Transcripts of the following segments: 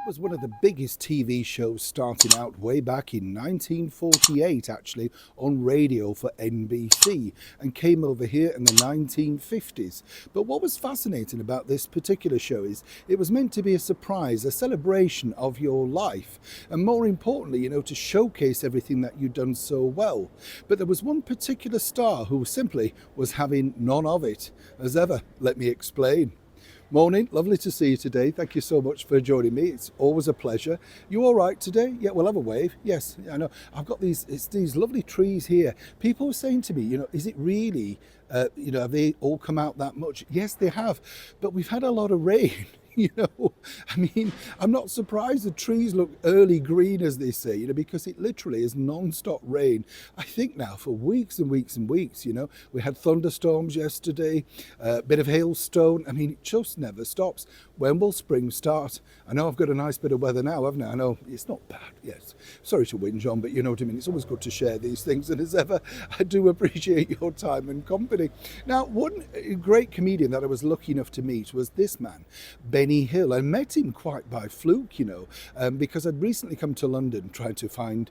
was one of the biggest TV shows starting out way back in 1948, actually, on radio for NBC, and came over here in the 1950s. But what was fascinating about this particular show is it was meant to be a surprise, a celebration of your life, and more importantly, to showcase everything that you'd done so well. But there was one particular star who simply was having none of it. As ever, let me explain. Morning, lovely to see you today. Thank you so much for joining me. It's always a pleasure. You all right today? Yeah, we'll have a wave. Yes, I know. I've got these lovely trees here. People were saying to me, is it really, have they all come out that much? Yes, they have, but we've had a lot of rain. I'm not surprised the trees look early green, as they say, because it literally is non-stop rain. I think now for weeks and weeks and weeks, we had thunderstorms yesterday, a bit of hailstone. It just never stops. When will spring start? I know I've got a nice bit of weather now, haven't I? I know it's not bad, yes. Sorry to whinge on, but you know what I mean. It's always good to share these things. And as ever, I do appreciate your time and company. Now, one great comedian that I was lucky enough to meet was this man, Benny Hill. I met him quite by fluke, because I'd recently come to London trying to find,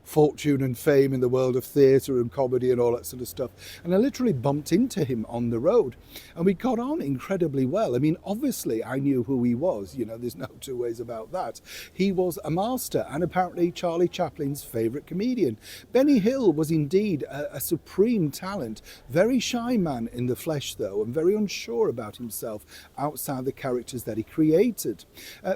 fortune and fame in the world of theatre and comedy and all that sort of stuff. And I literally bumped into him on the road and we got on incredibly well. Obviously I knew who he was, there's no two ways about that. He was a master and apparently Charlie Chaplin's favourite comedian. Benny Hill was indeed a supreme talent, very shy man in the flesh though, and very unsure about himself outside the characters that he created.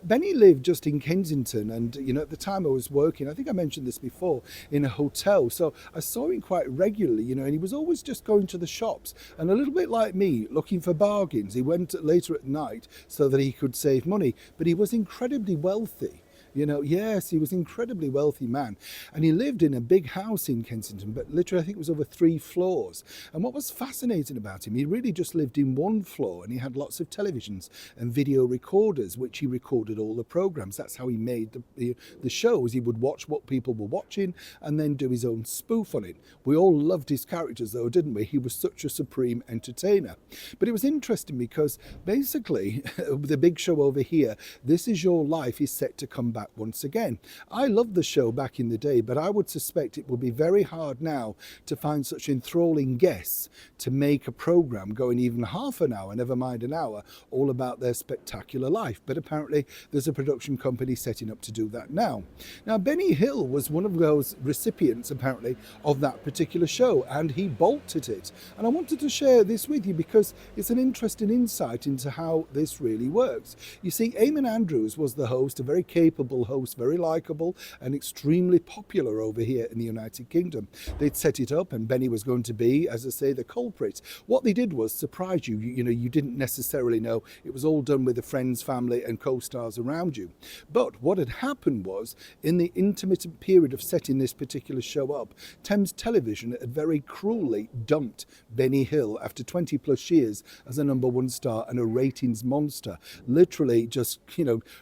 Benny lived just in Kensington, and at the time I was working, I think I mentioned this before, in a hotel, so I saw him quite regularly, and he was always just going to the shops, and a little bit like me, looking for bargains. He went later at night so that he could save money, but he was incredibly wealthy. Yes, he was an incredibly wealthy man, and he lived in a big house in Kensington, but literally I think it was over 3 floors. And what was fascinating about him, he really just lived in 1 floor, and he had lots of televisions and video recorders, which he recorded all the programs. That's how he made the shows. He would watch what people were watching and then do his own spoof on it. We all loved his characters though, didn't we? He was such a supreme entertainer. But it was interesting because basically the big show over here, This Is Your Life, is set to come back once again. I loved the show back in the day, but I would suspect it will be very hard now to find such enthralling guests to make a program going even half an hour, never mind an hour, all about their spectacular life. But apparently there's a production company setting up to do that now. Now, Benny Hill was one of those recipients apparently of that particular show, and he bolted it. And I wanted to share this with you because it's an interesting insight into how this really works. You see, Eamon Andrews was the host, a very capable host, very likable and extremely popular over here in the United Kingdom. They'd set it up and Benny was going to be, as I say, the culprit. What they did was surprise you. You didn't necessarily know. It was all done with the friends, family and co-stars around you. But what had happened was, in the intermittent period of setting this particular show up, Thames Television had very cruelly dumped Benny Hill after 20 plus years as a #1 star and a ratings monster, literally just,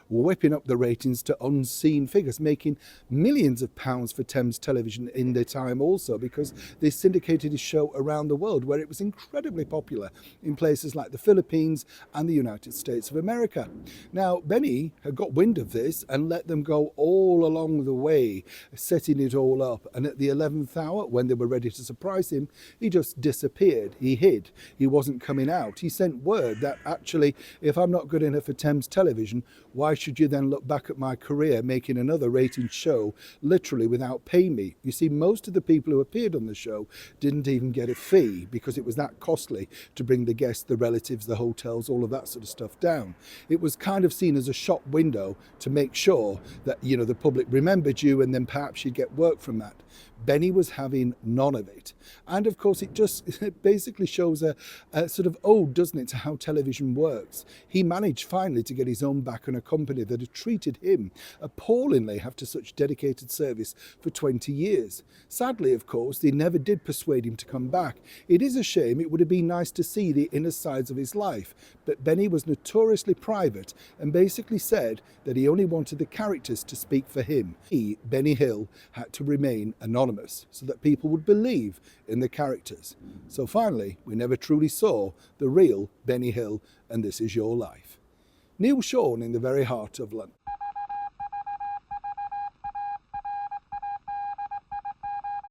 whipping up the ratings to unseen figures, making millions of pounds for Thames Television in their time also, because they syndicated his show around the world, where it was incredibly popular in places like the Philippines and the United States of America. Now, Benny had got wind of this and let them go all along the way, setting it all up. And at the 11th hour, when they were ready to surprise him, he just disappeared. He hid. He wasn't coming out. He sent word that actually, if I'm not good enough for Thames Television, why should you then look back at my career making another rated show literally without paying me? You see, most of the people who appeared on the show didn't even get a fee because it was that costly to bring the guests, the relatives, the hotels, all of that sort of stuff down. It was kind of seen as a shop window to make sure that, the public remembered you and then perhaps you'd get work from that. Benny was having none of it. And of course, it basically shows a sort of ode, doesn't it, to how television works. He managed finally to get his own back on a company that had treated him appallingly after such dedicated service for 20 years. Sadly, of course, they never did persuade him to come back. It is a shame. It would have been nice to see the inner sides of his life. But Benny was notoriously private and basically said that he only wanted the characters to speak for him. He, Benny Hill, had to remain anonymous so that people would believe in the characters. So finally, we never truly saw the real Benny Hill and This Is Your Life. Neil Sean in the very heart of London.